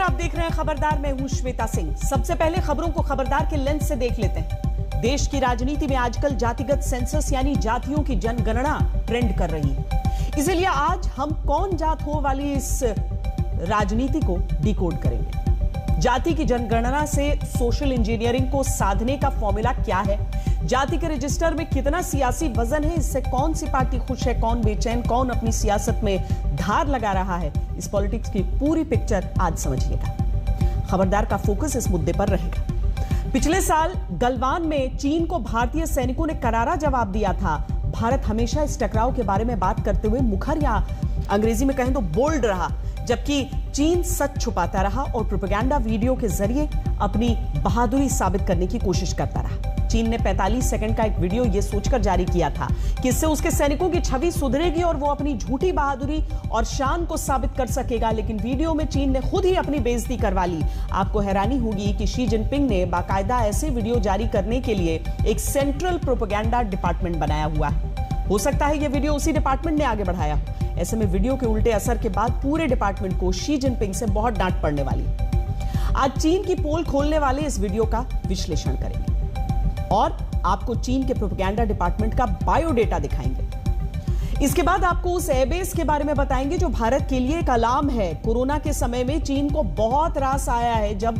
आप देख रहे हैं खबरदार। मैं हूं श्वेता सिंह। सबसे पहले खबरों को खबरदार के लेंस से देख लेते हैं। देश की राजनीति में आजकल जातिगत सेंसस यानी जातियों की जनगणना ट्रेंड कर रही है। इसीलिए आज हम कौन जात हो वाली इस राजनीति को डिकोड करेंगे। जाति की जनगणना से सोशल इंजीनियरिंग को साधने का फॉर्मूला क्या है, जाति के रजिस्टर में कितना सियासी वजन है, इससे कौन सी पार्टी खुश है, कौन बेचैन, कौन अपनी सियासत में धार लगा रहा है, इस पॉलिटिक्स की पूरी पिक्चर आज समझिएगा। खबरदार का फोकस इस मुद्दे पर रहेगा। पिछले साल गलवान में चीन को भारतीय सैनिकों ने करारा जवाब दिया था। भारत हमेशा इस टकराव के बारे में बात करते हुए मुखर या अंग्रेजी में कहें तो बोल्ड रहा, जबकि चीन सच छुपाता रहा और प्रोपेगेंडा वीडियो के जरिए अपनी बहादुरी साबित करने की कोशिश करता रहा। चीन ने 45 सेकंड का एक वीडियो यह सोचकर जारी किया था कि इससे उसके सैनिकों की छवि सुधरेगी और वो अपनी झूठी बहादुरी और शान को साबित कर सकेगा, लेकिन वीडियो में चीन ने खुद ही अपनी बेइज्जती करवा ली। आपको हैरानी होगी कि शी जिनपिंग ने बाकायदा ऐसे वीडियो जारी करने के लिए एक सेंट्रल प्रोपेगेंडा डिपार्टमेंट बनाया हुआ है। हो सकता है यह वीडियो उसी डिपार्टमेंट ने आगे बढ़ाया। ऐसे में वीडियो के उल्टे असर के बाद पूरे डिपार्टमेंट को शी जिनपिंग से बहुत डांट पड़ने वाली। आज चीन की पोल खोलने वाले इस वीडियो का विश्लेषण करेंगे और आपको चीन के प्रोपेगेंडा डिपार्टमेंट का बायोडेटा दिखाएंगे। इसके बाद आपको उस एयरबेस के बारे में बताएंगे जो भारत के लिए एक अलार्म है। कोरोना के समय में चीन को बहुत रास आया है। जब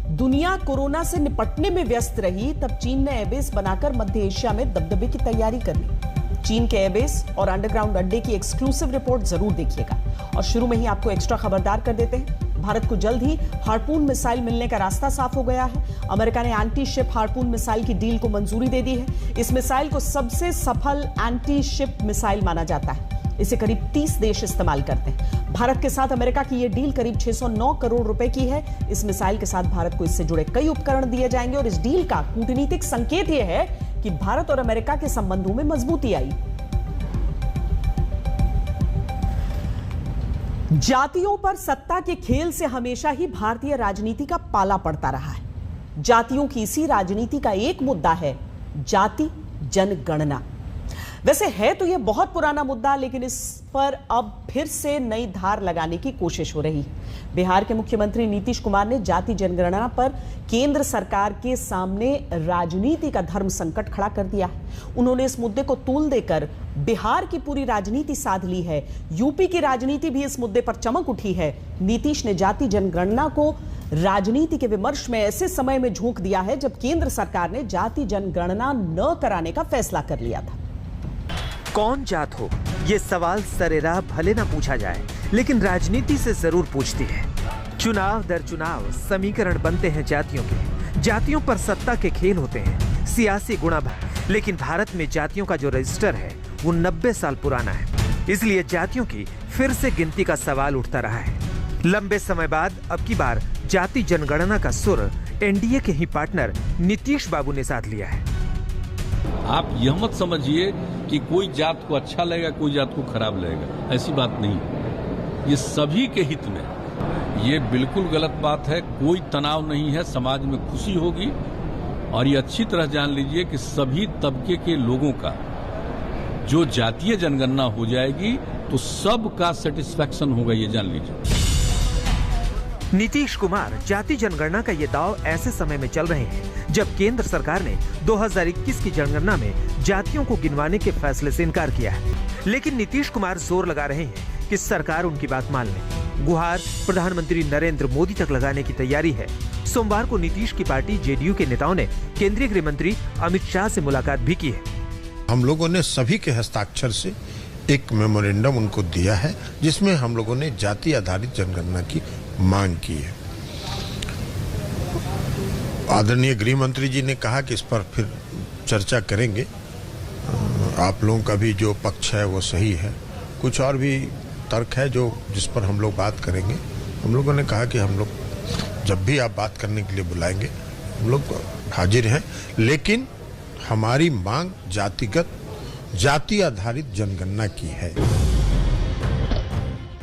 दुनिया कोरोना से निपटने में व्यस्त रही, तब चीन ने एयरबेस बनाकर मध्य एशिया में दबदबे की तैयारी कर ली। चीन के एयरबेस और अंडरग्राउंड अड्डे की एक्सक्लूसिव रिपोर्ट जरूर देखिएगा। और शुरू में ही आपको एक्स्ट्रा खबरदार कर देते हैं। भारत को जल्द ही हार्पून मिसाइल मिलने का रास्ता साफ हो गया है। अमेरिका ने एंटी शिप हार्पून मिसाइल की डील को मंजूरी दे दी है। इस मिसाइल को सबसे सफल एंटी शिप मिसाइल माना जाता है। इसे करीब 30 देश इस्तेमाल करते हैं। भारत के साथ अमेरिका की यह डील करीब 609 करोड़ रुपए की है। इस मिसाइल के साथ भारत को इससे जुड़े कई उपकरण दिए जाएंगे और इस डील का कूटनीतिक संकेत यह है कि भारत और अमेरिका के संबंधों में मजबूती आई। जातियों पर सत्ता के खेल से हमेशा ही भारतीय राजनीति का पाला पड़ता रहा है। जातियों की इसी राजनीति का एक मुद्दा है जाति जनगणना। वैसे है तो यह बहुत पुराना मुद्दा, लेकिन इस पर अब फिर से नई धार लगाने की कोशिश हो रही है। बिहार के मुख्यमंत्री नीतीश कुमार ने जाति जनगणना पर केंद्र सरकार के सामने राजनीति का धर्म संकट खड़ा कर दिया है। उन्होंने इस मुद्दे को तूल देकर बिहार की पूरी राजनीति साध ली है। यूपी की राजनीति भी इस मुद्दे पर चमक उठी है। नीतीश ने जाति जनगणना को राजनीति के विमर्श में ऐसे समय में झोंक दिया है जब केंद्र सरकार ने जाति जनगणना न कराने का फैसला कर लिया था। कौन जात हो, ये सवाल सरेराह भले ना पूछा जाए, लेकिन राजनीति से जरूर पूछती है। चुनाव दर चुनाव समीकरण बनते हैं जातियों के। जातियों पर सत्ता के खेल होते हैं, सियासी गुणा। लेकिन भारत में जातियों का जो रजिस्टर है वो 90 साल पुराना है। इसलिए जातियों की फिर से गिनती का सवाल उठता रहा है। लंबे समय बाद अब की बार जाति जनगणना का सुर एनडीए के ही पार्टनर नीतीश बाबू ने साध लिया है। आप यह मत समझिए कि कोई जात को अच्छा लगेगा, कोई जात को खराब लगेगा, ऐसी बात नहीं। ये सभी के हित में, ये बिल्कुल गलत बात है। कोई तनाव नहीं है, समाज में खुशी होगी। और ये अच्छी तरह जान लीजिए कि सभी तबके के लोगों का जो जातीय जनगणना हो जाएगी तो सबका सेटिस्फैक्शन होगा, ये जान लीजिए। नीतीश कुमार जाति जनगणना का ये दाव ऐसे समय में चल रहे हैं जब केंद्र सरकार ने 2021 की जनगणना में जातियों को गिनवाने के फैसले से इनकार किया है। लेकिन नीतीश कुमार जोर लगा रहे हैं कि सरकार उनकी बात मान ले। गुहार प्रधानमंत्री नरेंद्र मोदी तक लगाने की तैयारी है। सोमवार को नीतीश की पार्टी जेडीयू के नेताओं ने केंद्रीय गृह मंत्री अमित शाह से मुलाकात भी की है। हम लोगों ने सभी के हस्ताक्षर से एक मेमोरेंडम उनको दिया है जिसमें हम लोगों ने जाति आधारित जनगणना की मांग की है। आदरणीय गृह मंत्री जी ने कहा कि इस पर फिर चर्चा करेंगे। आप लोगों का भी जो पक्ष है वो सही है, कुछ और भी तर्क है जो जिस पर हम लोग बात करेंगे। हम लोगों ने कहा कि हम लोग जब भी आप बात करने के लिए बुलाएंगे हम लोग हाजिर हैं, लेकिन हमारी मांग जाति आधारित जनगणना की है।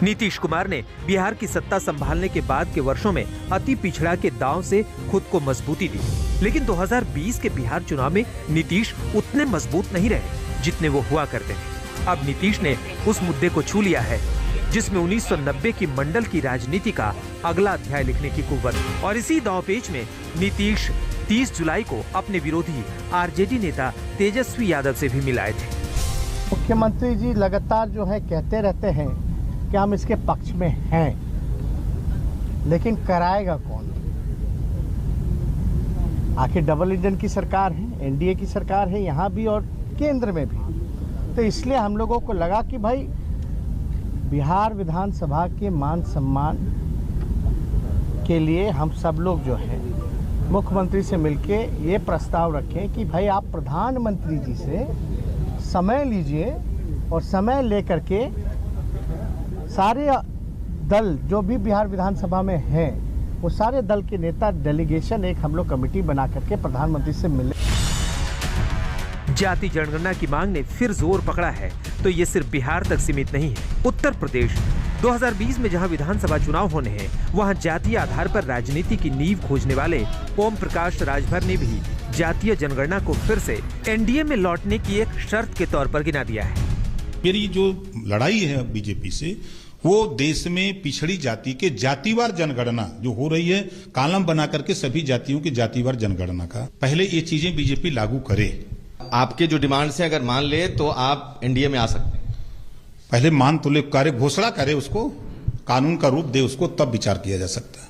नीतीश कुमार ने बिहार की सत्ता संभालने के बाद के वर्षों में अति पिछड़ा के दांव से खुद को मजबूती दी, लेकिन 2020 के बिहार चुनाव में नीतीश उतने मजबूत नहीं रहे जितने वो हुआ करते थे। अब नीतीश ने उस मुद्दे को छू लिया है। जिसमें 1990 की मंडल की राजनीति का अगला अध्याय लिखने की कुव्वत। और इसी दांवपेच में नीतीश 30 जुलाई को अपने विरोधी आरजेडी नेता तेजस्वी यादव से भी मिलाए थे। मुख्यमंत्री जी लगातार जो है कहते रहते हैं कि हम इसके पक्ष में हैं, लेकिन कराएगा कौन? आखिर डबल इंजन की सरकार है, एनडीए की सरकार है यहाँ भी और केंद्र में भी। तो इसलिए हम लोगों को लगा कि भाई बिहार विधानसभा के मान सम्मान के लिए हम सब लोग जो है मुख्यमंत्री से मिलके ये प्रस्ताव रखें कि भाई आप प्रधानमंत्री जी से समय लीजिए और समय लेकर के सारे दल जो भी बिहार विधानसभा में हैं वो सारे दल के नेता डेलीगेशन एक हम लोग कमेटी बना करके प्रधानमंत्री से मिले। जाति जनगणना की मांग ने फिर जोर पकड़ा है तो ये सिर्फ बिहार तक सीमित नहीं है। उत्तर प्रदेश 2020 में जहां विधानसभा चुनाव होने हैं, वहां जातीय आधार पर राजनीति की नींव खोजने वाले ओम प्रकाश राजभर ने भी जातीय जनगणना को फिर से एनडीए में लौटने की एक शर्त के तौर पर गिना दिया है। मेरी जो लड़ाई है बीजेपी से, वो देश में पिछड़ी जाति के जातिवार जनगणना जो हो रही है, कॉलम बना करके सभी जातियों की जातिवार जनगणना का पहले ये चीजें बीजेपी लागू करे। आपके जो डिमांड से अगर मान ले तो आप एनडीए में आ सकते हैं। पहले मान तो ले करे, घोषणा करे, उसको कानून का रूप दे, उसको तब विचार किया जा सकता है।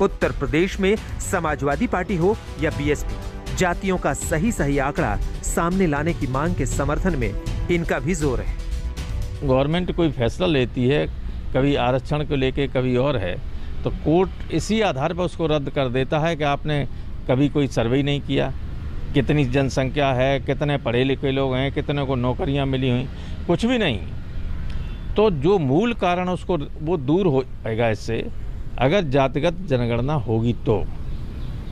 उत्तर प्रदेश में समाजवादी पार्टी हो या बीएसपी, जातियों का सही आंकड़ा सामने लाने की मांग के समर्थन में इनका भी जोर है। गवर्नमेंट कोई फैसला लेती है, कभी आरक्षण को लेके कभी और है, तो कोर्ट इसी आधार पर उसको रद्द कर देता है कि आपने कभी कोई सर्वे नहीं किया, कितनी जनसंख्या है, कितने पढ़े लिखे लोग हैं, कितने को नौकरियां मिली हुई, कुछ भी नहीं। तो जो मूल कारण उसको वो दूर हो जाएगा इससे। अगर जातिगत जनगणना होगी तो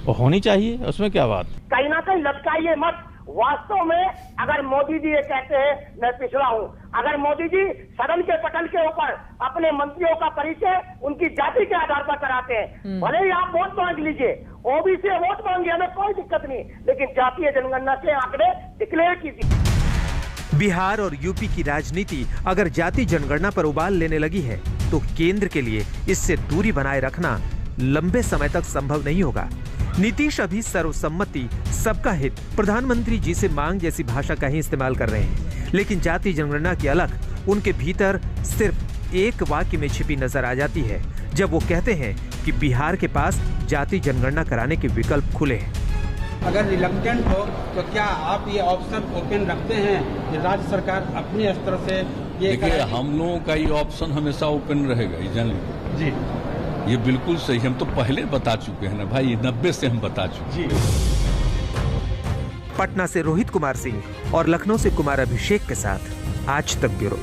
वो होनी चाहिए, उसमें क्या बात। कहीं ना कहीं लटकाइए मत। वास्तव में अगर मोदी जी ये कहते हैं मैं पिछड़ा हूँ, अगर मोदी जी सदन के पटल के ऊपर अपने मंत्रियों का परिचय उनकी जाति के आधार पर कराते हैं, भले ही आप वोट मांग लीजिए, ओबीसी से वोट मांगिए, हमें कोई दिक्कत नहीं, लेकिन जातीय जनगणना के आंकड़े डिक्लेयर कीजिए। बिहार और यूपी की राजनीति अगर जाति जनगणना पर उबाल लेने लगी है तो केंद्र के लिए इससे दूरी बनाए रखना लंबे समय तक संभव नहीं होगा। नीतीश अभी सर्वसम्मति, सबका हित, प्रधानमंत्री जी से मांग जैसी भाषा का ही इस्तेमाल कर रहे हैं, लेकिन जाति जनगणना की अलख उनके भीतर सिर्फ एक वाक्य में छिपी नजर आ जाती है, जब वो कहते हैं कि बिहार के पास जाति जनगणना कराने के विकल्प खुले हैं। अगर रिलक्टेंट हो तो क्या आप ये ऑप्शन ओपन रखते हैं कि राज्य सरकार अपने स्तर से ये? देखिए, हम लोगों का ये ऑप्शन हमेशा ओपन रहेगा, ये जान लीजिए जी। ये बिल्कुल सही, हम तो पहले बता चुके हैं ना भाई, 90 से हम बता चुके हैं। पटना से रोहित कुमार सिंह और लखनऊ से कुमार अभिषेक के साथ आज तक ब्यूरो।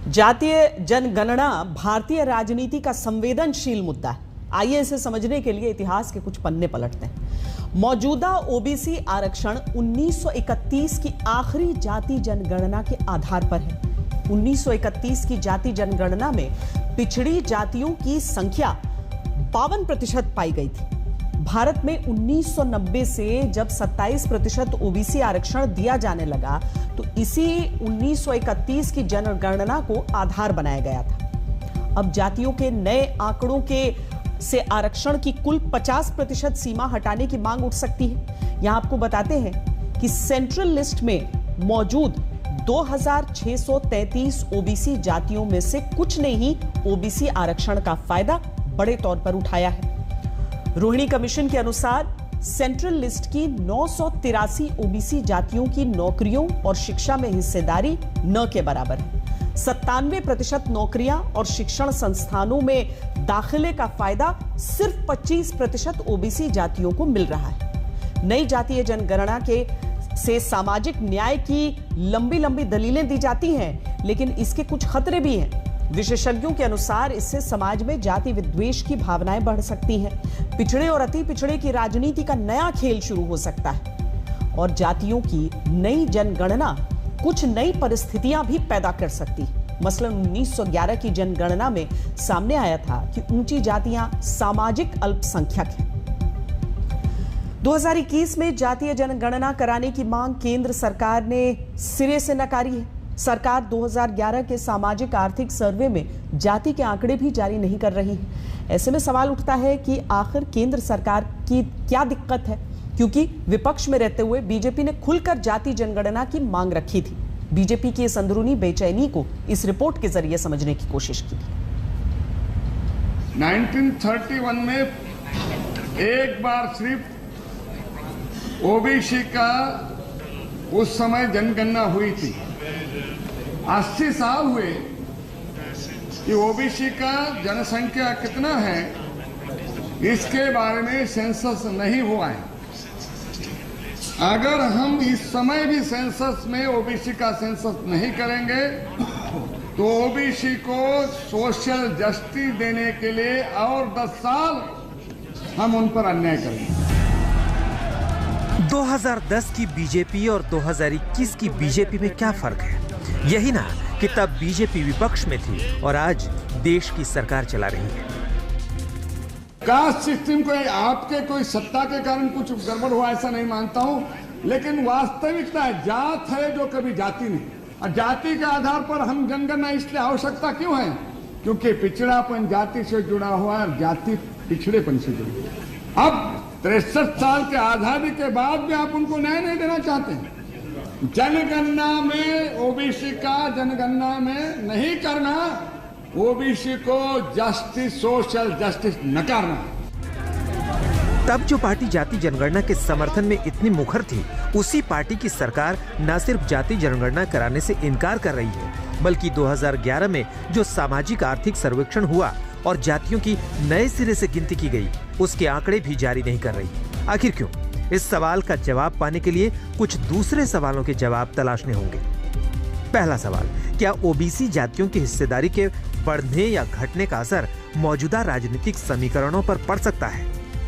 जातीय जनगणना भारतीय राजनीति का संवेदनशील मुद्दा है। आइए इसे समझने के लिए इतिहास के कुछ पन्ने पलटते हैं। मौजूदा ओबीसी आरक्षण 1931 की आखिरी जाति जनगणना के आधार पर है। 1931 की जाति जनगणना में पिछड़ी जातियों की संख्या 52% पाई गई थी। भारत में 1990 से जब 27% ओबीसी आरक्षण दिया जाने लगा तो इसी 1931 की जनगणना को आधार बनाया गया था। अब जातियों के नए आंकड़ों के से आरक्षण की कुल 50% सीमा हटाने की मांग उठ सकती है। यहां आपको बताते हैं कि सेंट्रल लिस्ट में मौजूद 2633 ओबीसी जातियों में से कुछ ने ही ओबीसी आरक्षण का फायदा बड़े तौर पर उठाया है। रोहिणी कमीशन के अनुसार सेंट्रल लिस्ट की 983 ओबीसी जातियों की नौकरियों और शिक्षा में हिस्सेदारी न के बराबर है। 97% नौकरियां और शिक्षण संस्थानों में दाखिले का फायदा सिर्फ 25% ओबीसी जातियों को मिल रहा है। नई जातीय जनगणना के से सामाजिक न्याय की लंबी लंबी दलीलें दी जाती हैं, लेकिन इसके कुछ खतरे भी हैं। विशेषज्ञों के अनुसार इससे समाज में जाति विद्वेष की भावनाएं बढ़ सकती हैं। पिछड़े और अति पिछड़े की राजनीति का नया खेल शुरू हो सकता है और जातियों की नई जनगणना कुछ नई परिस्थितियां भी पैदा कर सकती है। मसलन 1911 की जनगणना में सामने आया था कि ऊंची जातियां सामाजिक अल्पसंख्यक हैं। 2021 में जातीय जनगणना कराने की मांग केंद्र सरकार ने सिरे से नकारी है। सरकार 2011 के सामाजिक आर्थिक सर्वे में जाति के आंकड़े भी जारी नहीं कर रही है। ऐसे में सवाल उठता है कि आखिर केंद्र सरकार की क्या दिक्कत है, क्योंकि विपक्ष में रहते हुए बीजेपी ने खुलकर जाति जनगणना की मांग रखी थी। बीजेपी की इस अंदरूनी बेचैनी को इस रिपोर्ट के जरिए समझने की कोशिश की। 1931 में एक बार सिर्फ ओबीसी का उस समय जनगणना हुई थी। 80 साल हुए कि ओबीसी का जनसंख्या कितना है इसके बारे में सेंसस नहीं हुआ है। अगर हम इस समय भी सेंसस में ओबीसी का सेंसस नहीं करेंगे तो ओबीसी को सोशल जस्टिस देने के लिए और 10 साल हम उन पर अन्याय करेंगे। 2010 की बीजेपी और 2021 की बीजेपी में क्या फर्क है? यही ना कि तब बीजेपी विपक्ष में थी और आज देश की सरकार चला रही है। कास्ट सिस्टम को आपके कोई सत्ता के कारण कुछ गड़बड़ हुआ ऐसा नहीं मानता हूं, लेकिन वास्तविकता है जात है जो कभी जाति नहीं। और जाति के आधार पर हम जनगणना इसलिए आवश्यकता क्यों है? क्योंकि पिछड़ापन जाति से जुड़ा हुआ है, जाति पिछड़ेपन से जुड़ी है। अब 63 साल के आजादी के बाद भी आप उनको न्याय नहीं देना चाहते हैं। जनगणना में ओबीसी का जनगणना में नहीं करना, ओबीसी को जस्टिस सोशल जस्टिस नकारना। तब जो पार्टी जाति जनगणना के समर्थन में इतनी मुखर थी, उसी पार्टी की सरकार न सिर्फ जाति जनगणना कराने से इनकार कर रही है, बल्कि 2011 में जो सामाजिक आर्थिक सर्वेक्षण हुआ और जातियों की नए सिरे से गिनती की गई, उसके आंकड़े भी जारी नहीं कर रही। आखिर क्यों? इस सवाल का जवाब पाने के लिए कुछ दूसरे सवालों के जवाब तलाशने होंगे। पहला सवाल, क्या ओबीसी जातियों की हिस्सेदारी के बढ़ने या घटने का असर मौजूदा राजनीतिक समीकरणों पर पड़ सकता है?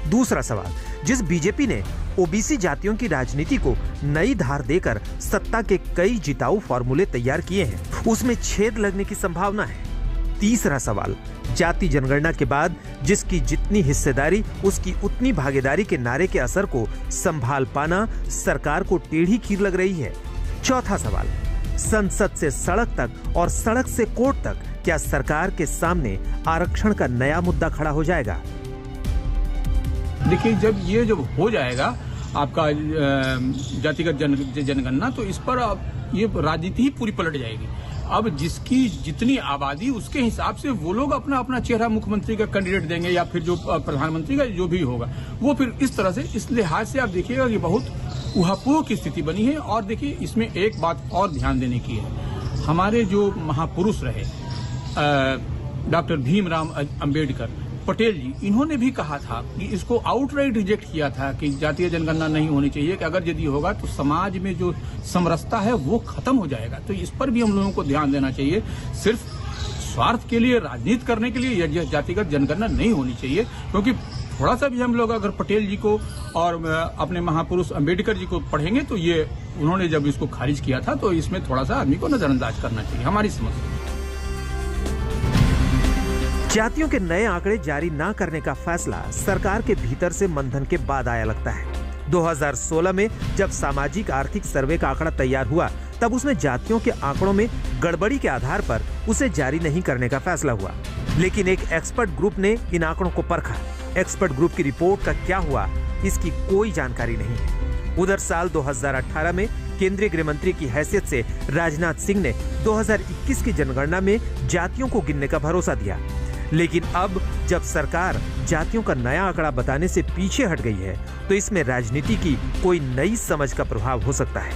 दूसरा सवाल, जिस बीजेपी ने ओबीसी जातियों की राजनीति को नई धार देकर सत्ता के कई जिताऊ फॉर्मूले तैयार किए हैं, उसमें छेद लगने की संभावना है। तीसरा सवाल, जाति जनगणना के बाद जिसकी जितनी हिस्सेदारी उसकी उतनी भागीदारी के नारे के असर को संभाल पाना सरकार को टेढ़ी खीर लग रही है। चौथा सवाल, संसद से सड़क तक और सड़क से कोर्ट तक क्या सरकार के सामने आरक्षण का नया मुद्दा खड़ा हो जाएगा? देखिए, जब हो जाएगा आपका जातिगत जनगणना, तो इस पर ये राजनीति ही पूरी पलट जाएगी। अब जिसकी जितनी आबादी उसके हिसाब से वो लोग अपना अपना चेहरा मुख्यमंत्री का कैंडिडेट देंगे या फिर जो प्रधानमंत्री का जो भी होगा वो फिर इस तरह से। इस लिहाज से आप देखिएगा कि बहुत ऊहापोह की स्थिति बनी है। और देखिए, इसमें एक बात और ध्यान देने की है। हमारे जो महापुरुष रहे डॉक्टर भीमराव अंबेडकर पटेल जी, इन्होंने भी कहा था कि इसको आउटराइट रिजेक्ट किया था कि जातीय जनगणना नहीं होनी चाहिए, कि अगर यदि होगा तो समाज में जो समरसता है वो खत्म हो जाएगा। तो इस पर भी हम लोगों को ध्यान देना चाहिए। सिर्फ स्वार्थ के लिए, राजनीति करने के लिए यह जातिगत जनगणना नहीं होनी चाहिए, क्योंकि थोड़ा सा भी हम लोग अगर पटेल जी को और अपने महापुरुष अंबेडकर जी को पढ़ेंगे तो ये उन्होंने जब इसको खारिज किया था, तो इसमें थोड़ा सा आदमी को नजरअंदाज करना चाहिए, हमारी समझ। जातियों के नए आंकड़े जारी न करने का फैसला सरकार के भीतर से मंथन के बाद आया लगता है। 2016 में जब सामाजिक आर्थिक सर्वे का आंकड़ा तैयार हुआ, तब उसमें जातियों के आंकड़ों में गड़बड़ी के आधार पर उसे जारी नहीं करने का फैसला हुआ। लेकिन एक एक्सपर्ट ग्रुप ने इन आंकड़ों को परखा। एक्सपर्ट ग्रुप की रिपोर्ट का क्या हुआ, इसकी कोई जानकारी नहीं है। उधर साल 2018 में केंद्रीय गृह मंत्री की हैसियत से राजनाथ सिंह ने 2021 की जनगणना में जातियों को गिनने का भरोसा दिया। लेकिन अब जब सरकार जातियों का नया आंकड़ा बताने से पीछे हट गई है, तो इसमें राजनीति की कोई नई समझ का प्रभाव हो सकता है।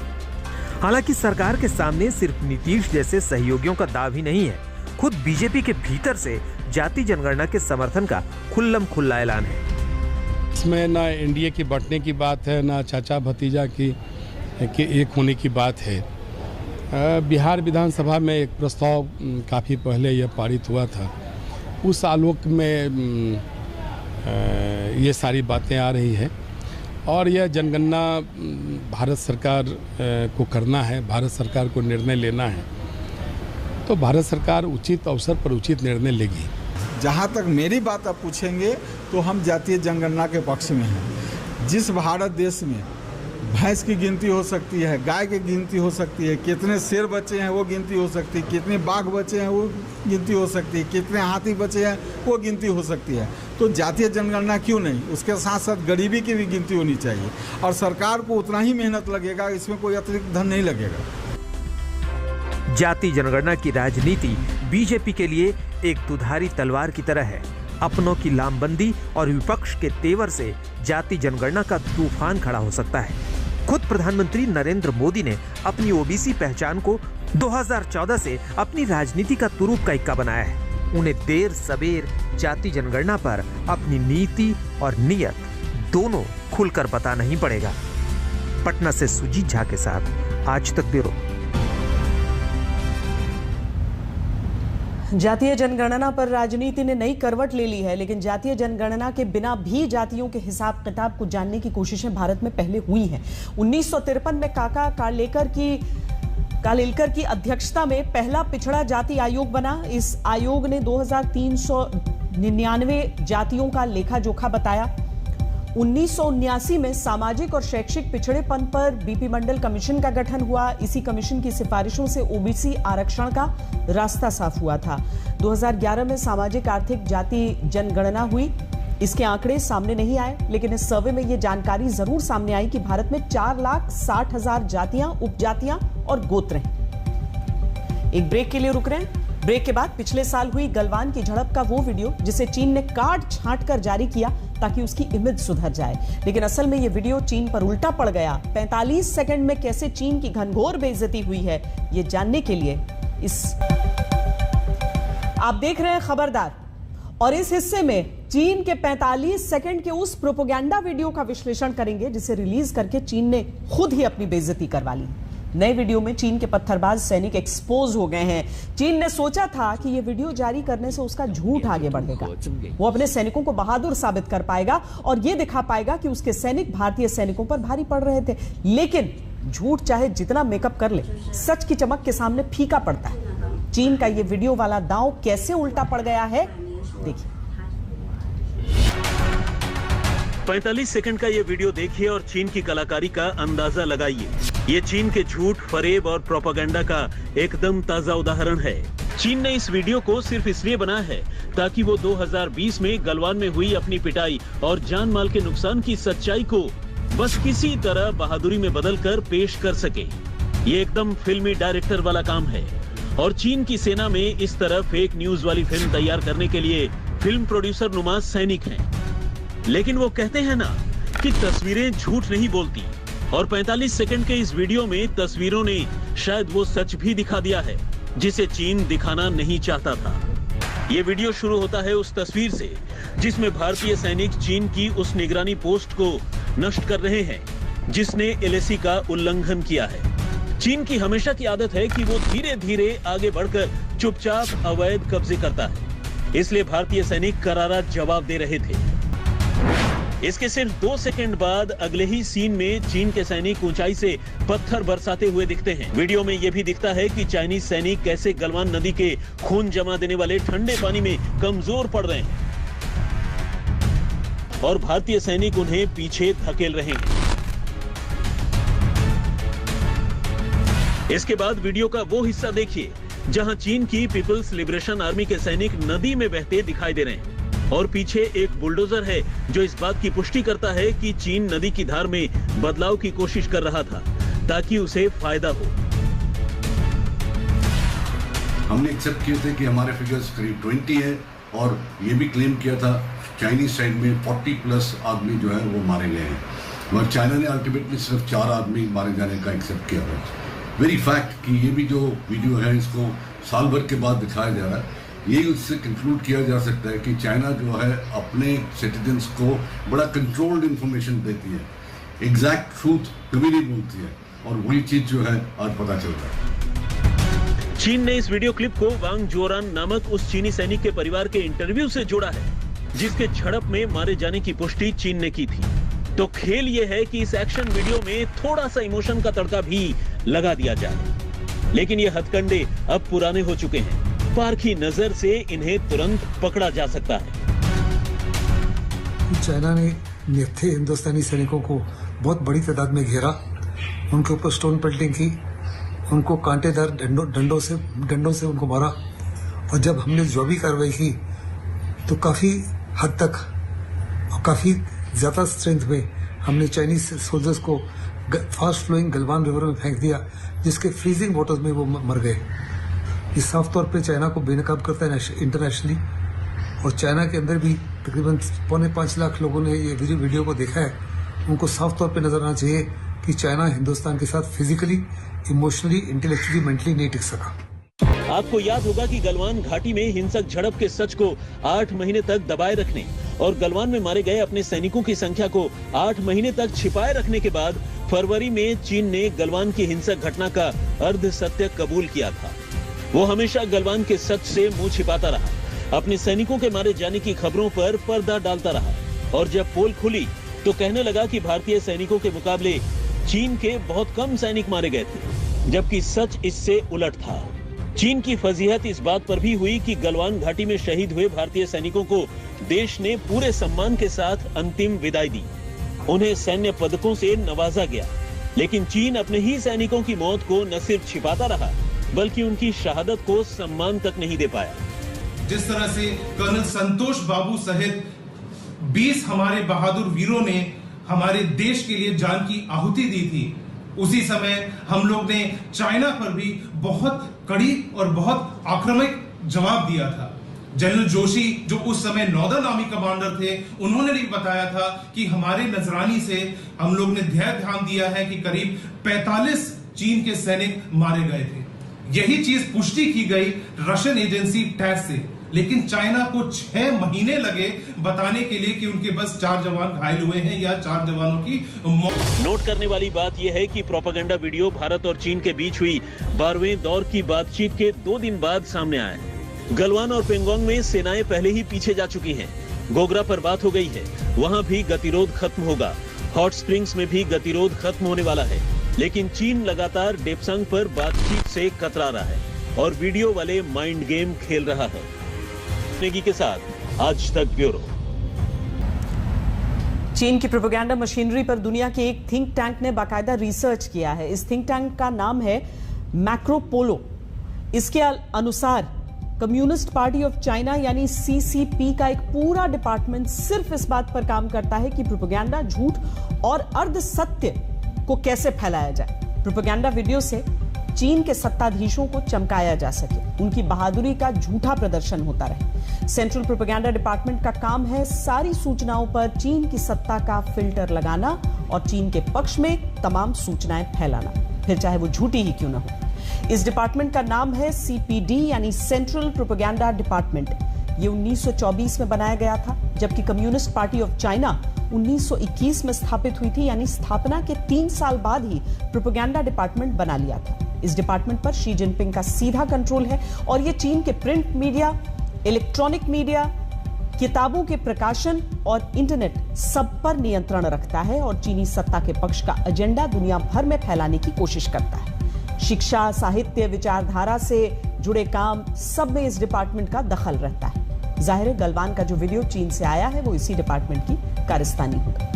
हालांकि सरकार के सामने सिर्फ नीतीश जैसे सहयोगियों का दाव ही नहीं है, खुद बीजेपी के भीतर से जाति जनगणना के समर्थन का खुल्लम खुल्ला ऐलान है। इसमें ना एनडीए की बढ़ने की बात है, ना चाचा भतीजा की एक होने की बात है। बिहार विधानसभा में एक प्रस्ताव काफ़ी पहले यह पारित हुआ था, उस आलोक में ये सारी बातें आ रही है। और यह जनगणना भारत सरकार को करना है, भारत सरकार को निर्णय लेना है, तो भारत सरकार उचित अवसर पर उचित निर्णय लेगी। जहाँ तक मेरी बात आप पूछेंगे तो हम जातीय जनगणना के पक्ष में हैं। जिस भारत देश में भैंस की गिनती हो सकती है, गाय की गिनती हो सकती है, कितने शेर बचे हैं वो गिनती हो सकती है, कितने बाघ बचे हैं वो गिनती हो सकती है, कितने हाथी बचे हैं वो गिनती हो सकती है। तो जातीय जनगणना क्यों नहीं, उसके साथ साथ गरीबी की भी गिनती होनी चाहिए और सरकार को उतना ही मेहनत लगेगा, इसमें कोई अतिरिक्त धन नहीं लगेगा। जाति जनगणना की राजनीति बीजेपी के लिए एक दुधारी तलवार की तरह है। अपनों की लामबंदी और विपक्ष के तेवर से जाति जनगणना का तूफान खड़ा हो सकता है। खुद प्रधानमंत्री नरेंद्र मोदी ने अपनी ओबीसी पहचान को 2014 से अपनी राजनीति का तुरूप का इक्का बनाया है। उन्हें देर सबेर जाति जनगणना पर अपनी नीति और नियत दोनों खुलकर बताना ही पड़ेगा। पटना से सुजीत झा के साथ आज तक ब्यूरो। जातीय जनगणना पर राजनीति ने नई करवट ले ली है, लेकिन जातीय जनगणना के बिना भी जातियों के हिसाब किताब को जानने की कोशिशें भारत में पहले हुई हैं। 1953 में काका कालेलकर की अध्यक्षता में पहला पिछड़ा जाति आयोग बना। इस आयोग ने 2399 जातियों का लेखा जोखा बताया। 1979 में सामाजिक और शैक्षिक पिछड़ेपन पर बीपी मंडल कमीशन का गठन हुआ। इसी कमीशन की सिफारिशों से ओबीसी आरक्षण का रास्ता साफ हुआ था। 2011 में सामाजिक आर्थिक जाति जनगणना हुई। इसके आंकड़े सामने नहीं आए, लेकिन इस सर्वे में यह जानकारी जरूर सामने आई कि भारत में 4,60,000 जातियां, उपजातियां और गोत्र हैं। एक ब्रेक के लिए रुक रहे हैं। ब्रेक के बाद पिछले साल हुई गलवान की झड़प का वो वीडियो जिसे चीन ने काट छांट कर जारी किया ताकि उसकी इमेज सुधर जाए, लेकिन असल में ये वीडियो चीन पर उल्टा पड़ गया। 45 सेकंड में कैसे चीन की घनघोर बेइज्जती हुई है, ये जानने के लिए आप देख रहे हैं खबरदार, और इस हिस्से में चीन के 45 सेकंड के उस प्रोपेगेंडा वीडियो का विश्लेषण करेंगे जिसे रिलीज करके चीन ने खुद ही अपनी बेइज्जती करवा ली। नए वीडियो में चीन के पत्थरबाज सैनिक एक्सपोज हो गए हैं। चीन ने सोचा था कि यह वीडियो जारी करने से उसका झूठ आगे बढ़ेगा, वो अपने सैनिकों को बहादुर साबित कर पाएगा और यह दिखा पाएगा कि उसके सैनिक भारतीय सैनिकों पर भारी पड़ रहे थे। लेकिन झूठ चाहे जितना मेकअप कर ले, सच की चमक के सामने फीका पड़ता है। चीन का यह वीडियो वाला दांव कैसे उल्टा पड़ गया है, देखिए। 45 सेकंड का ये वीडियो देखिए और चीन की कलाकारी का अंदाजा लगाइए। ये चीन के झूठ, फरेब और प्रोपेगेंडा का एकदम ताजा उदाहरण है। चीन ने इस वीडियो को सिर्फ इसलिए बनाया है ताकि वो 2020 में गलवान में हुई अपनी पिटाई और जान माल के नुकसान की सच्चाई को बस किसी तरह बहादुरी में बदलकर पेश कर सके। ये एकदम फिल्मी डायरेक्टर वाला काम है और चीन की सेना में इस तरह फेक न्यूज वाली फिल्म तैयार करने के लिए फिल्म प्रोड्यूसर नुमा सैनिक हैं। लेकिन वो कहते हैं ना कि तस्वीरें झूठ नहीं बोलती, और 45 सेकंड के इस वीडियो में तस्वीरों ने शायद वो सच भी दिखा दिया है जिसे चीन दिखाना नहीं चाहता था। ये वीडियो शुरू होता है उस तस्वीर से जिसमें भारतीय सैनिक चीन की उस निगरानी पोस्ट को नष्ट कर रहे हैं जिसने एलएसी का उल्लंघन किया है। चीन की हमेशा की आदत है कि वो धीरे धीरे आगे बढ़कर चुपचाप अवैध कब्जे करता है, इसलिए भारतीय सैनिक करारा जवाब दे रहे थे। इसके सिर्फ 2 सेकंड बाद अगले ही सीन में चीन के सैनिक ऊंचाई से पत्थर बरसाते हुए दिखते हैं। वीडियो में यह भी दिखता है कि चाइनीज सैनिक कैसे गलवान नदी के खून जमा देने वाले ठंडे पानी में कमजोर पड़ रहे हैं और भारतीय सैनिक उन्हें पीछे धकेल रहे हैं। इसके बाद वीडियो का वो हिस्सा देखिए जहां चीन की पीपल्स लिबरेशन आर्मी के सैनिक नदी में बहते दिखाई दे रहे हैं और पीछे एक बुलडोजर है जो इस बात की पुष्टि करता है कि चीन नदी की धार में बदलाव की कोशिश कर रहा था ताकि उसे फायदा हो। हमने एक्सेप्ट किए थे कि हमारे फिगर्स करीब 20 है और ये भी क्लेम किया था चाइनीज साइड में 40+ आदमी जो है वो मारे गए हैं, मगर चाइना ने अल्टीमेटली सिर्फ 4 आदमी मारे जाने का एक्सेप्ट किया था। वेरी फैक्ट कि ये भी जो वीडियो है इसको साल भर के बाद दिखाया जा रहा है, यही उससे कंक्लूड किया जा सकता है कि चाइना जो है अपने सिटीजन्स को बड़ा कंट्रोल्ड इंफॉर्मेशन देती है, एग्जैक्ट ट्रूथ कभी नहीं बोलती है, और वही चीज जो है आज पता चल रहा है। चीन ने इस वीडियो क्लिप को वांग जोरान नामक उस चीनी सैनिक के परिवार के इंटरव्यू से जोड़ा है जिसके झड़प में मारे जाने की पुष्टि चीन ने की थी। तो खेल ये है कि इस एक्शन वीडियो में थोड़ा सा इमोशन का तड़का भी लगा दिया जाए, लेकिन ये हथकंडे अब पुराने हो चुके हैं। पारखी नजर से इन्हें तुरंत पकड़ा जा सकता है। चाइना ने निहत्थे हिंदुस्तानी सैनिकों को बहुत बड़ी तादाद में घेरा, उनके ऊपर स्टोन पेल्टिंग की, उनको कांटेदार डंडों से उनको मारा। और जब हमने जो भी कार्रवाई की तो काफ़ी हद तक और काफ़ी ज़्यादा स्ट्रेंथ में हमने चाइनीज सोल्जर्स को फास्ट फ्लोइंग गलवान रिवर में फेंक दिया, जिसके फ्रीजिंग वाटर्स में वो मर गए। ये साफ तौर पे चाइना को बेनकाब करता है इंटरनेशनली। और चाइना के अंदर भी तकरीबन 4.25 लाख लोगों ने ये वीडियो को देखा है। उनको साफ तौर पे नजर आना चाहिए कि चाइना हिंदुस्तान के साथ फिजिकली, इमोशनली, इंटेलेक्चुअली, मेंटली नहीं टिक सका। आपको याद होगा कि गलवान घाटी में हिंसक झड़प के सच को 8 महीने तक दबाए रखने और गलवान में मारे गए अपने सैनिकों की संख्या को 8 महीने तक छिपाए रखने के बाद फरवरी में चीन ने गलवान की हिंसक घटना का अर्ध सत्य कबूल किया था। वो हमेशा गलवान के सच से मुंह छिपाता रहा, अपने सैनिकों के मारे जाने की खबरों पर पर्दा डालता रहा और जब पोल खुली तो कहने लगा कि भारतीय सैनिकों के मुकाबले चीन के बहुत कम सैनिक मारे गए थे, जबकि सच इससे उलट था। चीन की फजीहत इस बात पर भी हुई कि गलवान घाटी में शहीद हुए भारतीय सैनिकों को देश ने पूरे सम्मान के साथ अंतिम विदाई दी। उन्हें सैन्य पदकों से नवाजा गया, लेकिन चीन अपने ही सैनिकों की मौत को न सिर्फ छिपाता रहा बल्कि उनकी शहादत को सम्मान तक नहीं दे पाया। जिस तरह से कर्नल संतोष बाबू सहित 20 हमारे बहादुर वीरों ने हमारे देश के लिए जान की आहुति दी थी, उसी समय हम लोग ने चाइना पर भी बहुत कड़ी और बहुत आक्रामक जवाब दिया था। जनरल जोशी, जो उस समय नॉर्दर्न आर्मी कमांडर थे, उन्होंने भी बताया था कि हमारे नजरानी से हम लोग ने ध्यान दिया है कि करीब 45 चीन के सैनिक मारे गए थे। यही चीज पुष्टि की गई रशियन एजेंसी टैस से, लेकिन चाइना को 6 महीने लगे बताने के लिए कि उनके बस 4 जवान घायल हुए हैं या 4 जवानों की मौत। नोट करने वाली बात यह है कि प्रोपेगेंडा वीडियो भारत और चीन के बीच हुई 12वें दौर की बातचीत के 2 दिन बाद सामने आया है। गलवान और पेंगोंग में सेनाएं पहले ही पीछे जा चुकी हैं। गोगरा पर बात हो गई है, वहां भी गतिरोध खत्म होगा। हॉट स्प्रिंग्स में भी गतिरोध खत्म होने वाला है, लेकिन चीन लगातार डेप्सांग पर बातचीत से कतरा रहा है और वीडियो वाले माइंड गेम खेल रहा है। नेगी के साथ आज तक ब्यूरो। चीन की प्रोपेगेंडा मशीनरी पर दुनिया के एक थिंक टैंक ने बाकायदा रिसर्च किया है। इस थिंक टैंक का नाम है मैक्रोपोलो। इसके अनुसार कम्युनिस्ट पार्टी ऑफ चाइना यानी सीसीपी का एक पूरा डिपार्टमेंट सिर्फ इस बात पर काम करता है कि प्रोपेगेंडा, झूठ और अर्ध सत्य को कैसे फैलाया जाए। प्रोपेगेंडा वीडियो से चीन के सत्ताधीशों को चमकाया जा सके, उनकी बहादुरी का झूठा प्रदर्शन होता रहे। सेंट्रल प्रोपेगेंडा डिपार्टमेंट का काम है सारी सूचनाओं पर चीन की सत्ता का फिल्टर लगाना और चीन के पक्ष में तमाम सूचनाएं फैलाना, फिर चाहे वो झूठी ही क्यों ना हो। इस डिपार्टमेंट का नाम है सीपीडी यानी सेंट्रल प्रोपेगेंडा डिपार्टमेंट। ये 1924 में बनाया गया था, जबकि कम्युनिस्ट पार्टी ऑफ चाइना 1921 में स्थापित हुई थी, यानी स्थापना के 3 साल बाद ही प्रोपेगेंडा डिपार्टमेंट बना लिया था। इस डिपार्टमेंट पर शी जिनपिंग का सीधा कंट्रोल है और ये चीन के प्रिंट मीडिया, इलेक्ट्रॉनिक मीडिया, किताबों के प्रकाशन और इंटरनेट सब पर नियंत्रण रखता है और चीनी सत्ता के पक्ष का एजेंडा दुनिया भर में फैलाने की कोशिश करता है। शिक्षा, साहित्य, विचारधारा से जुड़े काम सब में इस डिपार्टमेंट का दखल रहता है। जाहिर है गलवान का जो वीडियो चीन से आया है वो इसी डिपार्टमेंट की कारस्तानी होगा।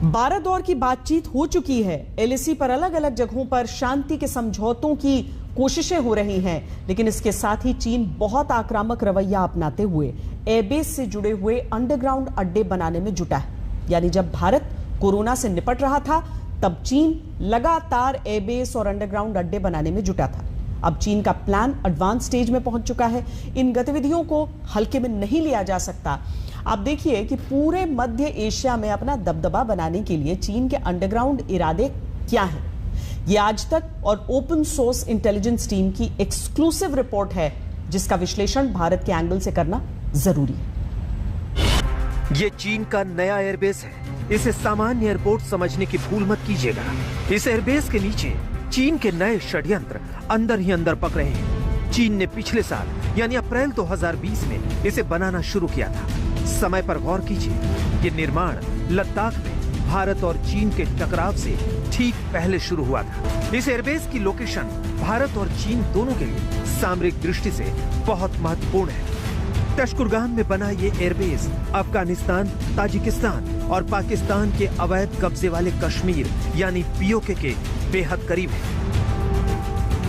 12 दौर की बातचीत हो चुकी है। एलएसी पर अलग अलग जगहों पर शांति के समझौतों की कोशिशें हो रही हैं, लेकिन इसके साथ ही चीन बहुत आक्रामक रवैया अपनाते हुए एयरबेस से जुड़े हुए अंडरग्राउंड अड्डे बनाने में जुटा है। यानी जब भारत कोरोना से निपट रहा था तब चीन लगातार एयरबेस और अंडरग्राउंड अड्डे बनाने में जुटा था। अब चीन का प्लान एडवांस स्टेज में पहुंच चुका है। इन गतिविधियों को हल्के में नहीं लिया जा सकता। आप देखिए कि पूरे मध्य एशिया में अपना दबदबा बनाने के लिए चीन के अंडरग्राउंड इरादे क्या हैं। ये आज तक और ओपन सोर्स इंटेलिजेंस टीम की एक्सक्लूसिव रिपोर्ट है, जिसका विश्लेषण भारत के एंगल से करना जरूरी है। ये चीन का नया एयरबेस है। इसे सामान्य एयरपोर्ट समझने की भूल मत कीजिएगा। इस एयरबेस के नीचे चीन के नए षड्यंत्र अंदर ही अंदर पक रहे हैं। चीन ने पिछले साल यानी अप्रैल 2020 में इसे बनाना शुरू किया था। समय पर गौर कीजिए, ये निर्माण लद्दाख में भारत और चीन के टकराव से ठीक पहले शुरू हुआ था। इस एयरबेस की लोकेशन भारत और चीन दोनों के लिए सामरिक दृष्टि से बहुत महत्वपूर्ण है। तशकुरगान में बना ये एयरबेस अफगानिस्तान, ताजिकिस्तान और पाकिस्तान के अवैध कब्जे वाले कश्मीर यानी पीओके के बेहद करीब है।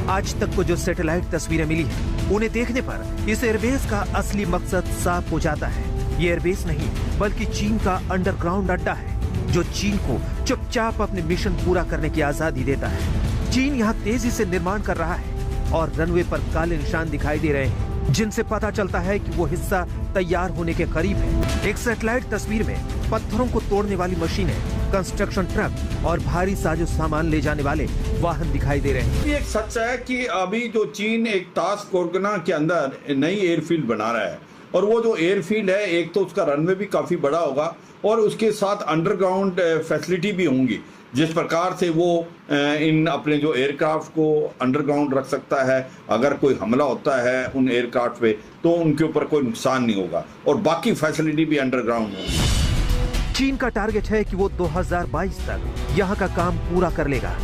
आज तक को जो सैटेलाइट तस्वीरें मिली हैं, उन्हें देखने पर इस एयरबेस का असली मकसद साफ हो जाता है। ये एयरबेस नहीं बल्कि चीन का अंडरग्राउंड अड्डा है, जो चीन को चुपचाप अपने मिशन पूरा करने की आजादी देता है। चीन यहाँ तेजी से निर्माण कर रहा है और रनवे पर काले निशान दिखाई दे रहे हैं, जिनसे पता चलता है कि वो हिस्सा तैयार होने के करीब है। एक सैटेलाइट तस्वीर में पत्थरों को तोड़ने वाली मशीनें, कंस्ट्रक्शन ट्रक और भारी साजो सामान ले जाने वाले वाहन दिखाई दे रहे हैं। ये एक सच है कि अभी जो चीन एक तास्कोरगना के अंदर नई एयरफील्ड बना रहा है, और वो जो एयरफील्ड है, एक तो उसका रनवे भी काफी बड़ा होगा और उसके साथ अंडरग्राउंड फैसिलिटी भी होंगी, जिस प्रकार से वो इन अपने जो एयरक्राफ्ट को अंडरग्राउंड रख सकता है। अगर कोई हमला होता है उन एयरक्राफ्ट पे तो उनके ऊपर कोई नुकसान नहीं होगा, और बाकी फैसिलिटी भी अंडरग्राउंड होगी। चीन का टारगेट है कि वो 2022 तक यहाँ का काम पूरा कर लेगा।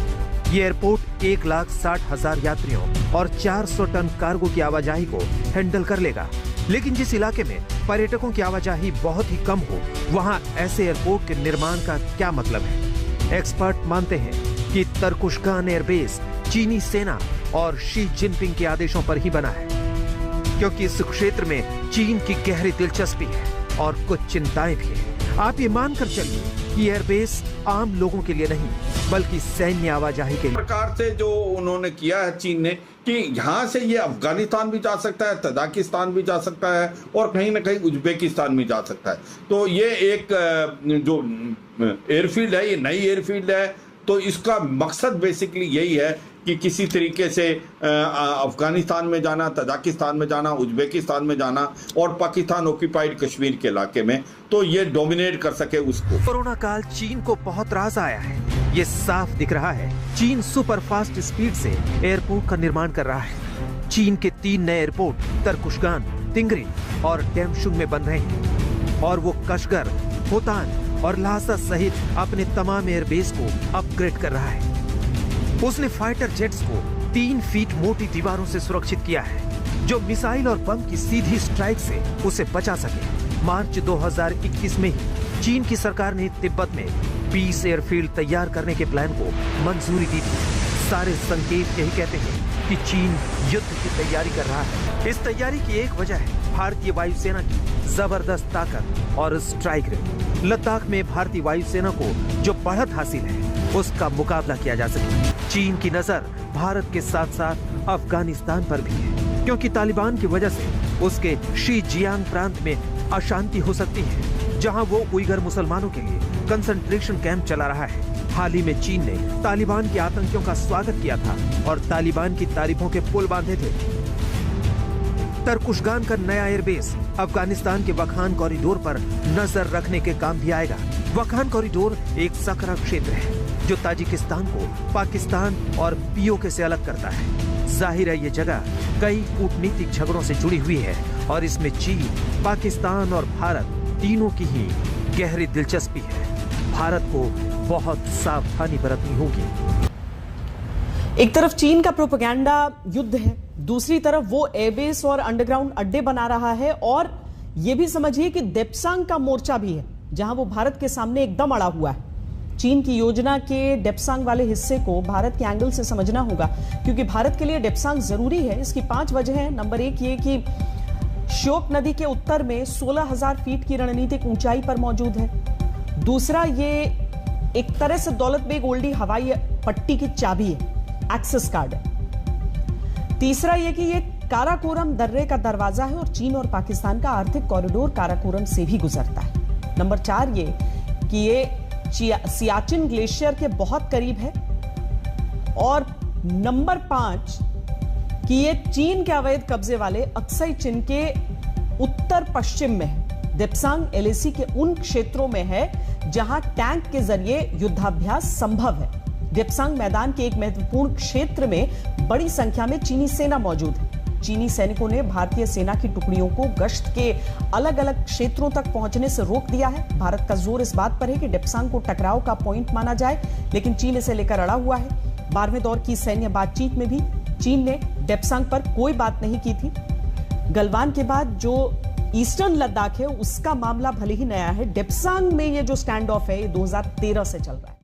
ये एयरपोर्ट 1,60,000 यात्रियों और 400 टन कार्गो की आवाजाही को हैंडल कर लेगा। लेकिन जिस इलाके में पर्यटकों की आवाजाही बहुत ही कम हो, वहाँ ऐसे एयरपोर्ट के निर्माण का क्या मतलब है? एक्सपर्ट मानते हैं कि तरकुशगान एयरबेस चीनी सेना और शी जिनपिंग के आदेशों पर ही बना है, क्योंकि इस क्षेत्र में चीन की गहरी दिलचस्पी है और कुछ चिंताएं भी हैं। आप ये मानकर चलिए कि एयरबेस आम लोगों के लिए नहीं बल्कि सैन्य आवाजाही के लिए। प्रकार से जो उन्होंने किया है चीन ने कि यहाँ से ये अफगानिस्तान भी जा सकता है, तजाकिस्तान भी जा सकता है और कहीं ना कहीं उज्बेकिस्तान भी जा सकता है। तो ये एक जो एयरफील्ड है, ये नई एयरफील्ड है, तो इसका मकसद बेसिकली यही है कि किसी तरीके से अफगानिस्तान में जाना, तजाकिस्तान में जाना, उज्बेकिस्तान में जाना और पाकिस्तान ऑक्यूपाइड कश्मीर के इलाके में, तो ये डोमिनेट कर सके उसको। कोरोना काल चीन को बहुत रास आया है, ये साफ दिख रहा है। चीन सुपर फास्ट स्पीड से एयरपोर्ट का निर्माण कर रहा है। चीन के 3 नए एयरपोर्ट तरकुशगान, तिंगरी और डैमशुंग में बन रहे हैं, और वो कशगर, होतान और ल्हासा सहित अपने तमाम एयरबेस को अपग्रेड कर रहा है। उसने फाइटर जेट्स को 3 फीट मोटी दीवारों से सुरक्षित किया है, जो मिसाइल और बम की सीधी स्ट्राइक से उसे बचा सके। मार्च 2021 में ही चीन की सरकार ने तिब्बत में 20 एयरफील्ड तैयार करने के प्लान को मंजूरी दी थी। सारे संकेत यही कहते हैं कि चीन युद्ध की तैयारी कर रहा है। इस तैयारी की एक वजह है भारतीय वायुसेना की जबरदस्त ताकत और स्ट्राइक रेट। लद्दाख में भारतीय वायुसेना को जो बढ़त हासिल है, उसका मुकाबला किया जा सके। चीन की नजर भारत के साथ साथ अफगानिस्तान पर भी है, क्योंकि तालिबान की वजह से उसके शीजियांग प्रांत में अशांति हो सकती है, जहां वो उइगर मुसलमानों के लिए कंसंट्रेशन कैंप चला रहा है। हाल ही में चीन ने तालिबान के आतंकियों का स्वागत किया था और तालिबान की तारीफों के पुल बांधे थे। तरकुशगान का नया एयरबेस अफगानिस्तान के वखान कॉरिडोर पर नजर रखने के काम भी आएगा। वखान कॉरिडोर एक सकरा क्षेत्र है जो ताजिकिस्तान को पाकिस्तान और पीओके से अलग करता है। जाहिर है ये जगह कई कूटनीतिक झगड़ों से जुड़ी हुई है और इसमें चीन, पाकिस्तान और भारत तीनों की ही गहरी दिलचस्पी है। भारत को बहुत सावधानी बरतनी होगी। एक तरफ चीन का प्रोपेगेंडा युद्ध है, दूसरी तरफ वो एयरबेस और अंडरग्राउंड अड्डे बना रहा है, और ये भी समझिए कि डेप्सांग का मोर्चा भी है, जहां वो भारत के सामने एकदम अड़ा हुआ है। चीन की योजना के डेप्सांग वाले हिस्से को भारत के एंगल से समझना होगा, क्योंकि भारत के लिए डेप्सांग जरूरी है। इसकी 5 वजह है। नंबर 1 ये कि श्योक नदी के उत्तर में 16,000 फीट की रणनीतिक ऊंचाई पर मौजूद है। दूसरा, ये एक तरह से दौलत बेग ओल्डी हवाई पट्टी की चाबी है, एक्सेस कार्ड है। तीसरा ये कि ये काराकोरम दर्रे का दरवाजा है और चीन और पाकिस्तान का आर्थिक कॉरिडोर काराकोरम से भी गुजरता है। नंबर 4 ये कि ये सियाचिन ग्लेशियर के बहुत करीब है। और नंबर 5 कि ये चीन के अवैध कब्जे वाले अक्साई चिन के उत्तर पश्चिम में है। डेप्सांग एलएसी के उन क्षेत्रों में है जहां टैंक के जरिए युद्धाभ्यास संभव है। डेप्सांग मैदान के एक महत्वपूर्ण क्षेत्र में बड़ी संख्या में चीनी सेना मौजूद है। चीनी सैनिकों ने भारतीय सेना की टुकड़ियों को गश्त के अलग अलग क्षेत्रों तक पहुंचने से रोक दिया है। भारत का जोर इस बात पर है कि डेप्सांग को टकराव का पॉइंट माना जाए, लेकिन चीन इसे लेकर अड़ा हुआ है। 12वें दौर की सैन्य बातचीत में भी चीन ने डेप्सांग पर कोई बात नहीं की थी। गलवान के बाद जो ईस्टर्न लद्दाख है उसका मामला भले ही नया है, डेप्सांग में ये जो स्टैंड ऑफ है ये 2013 से चल रहा है।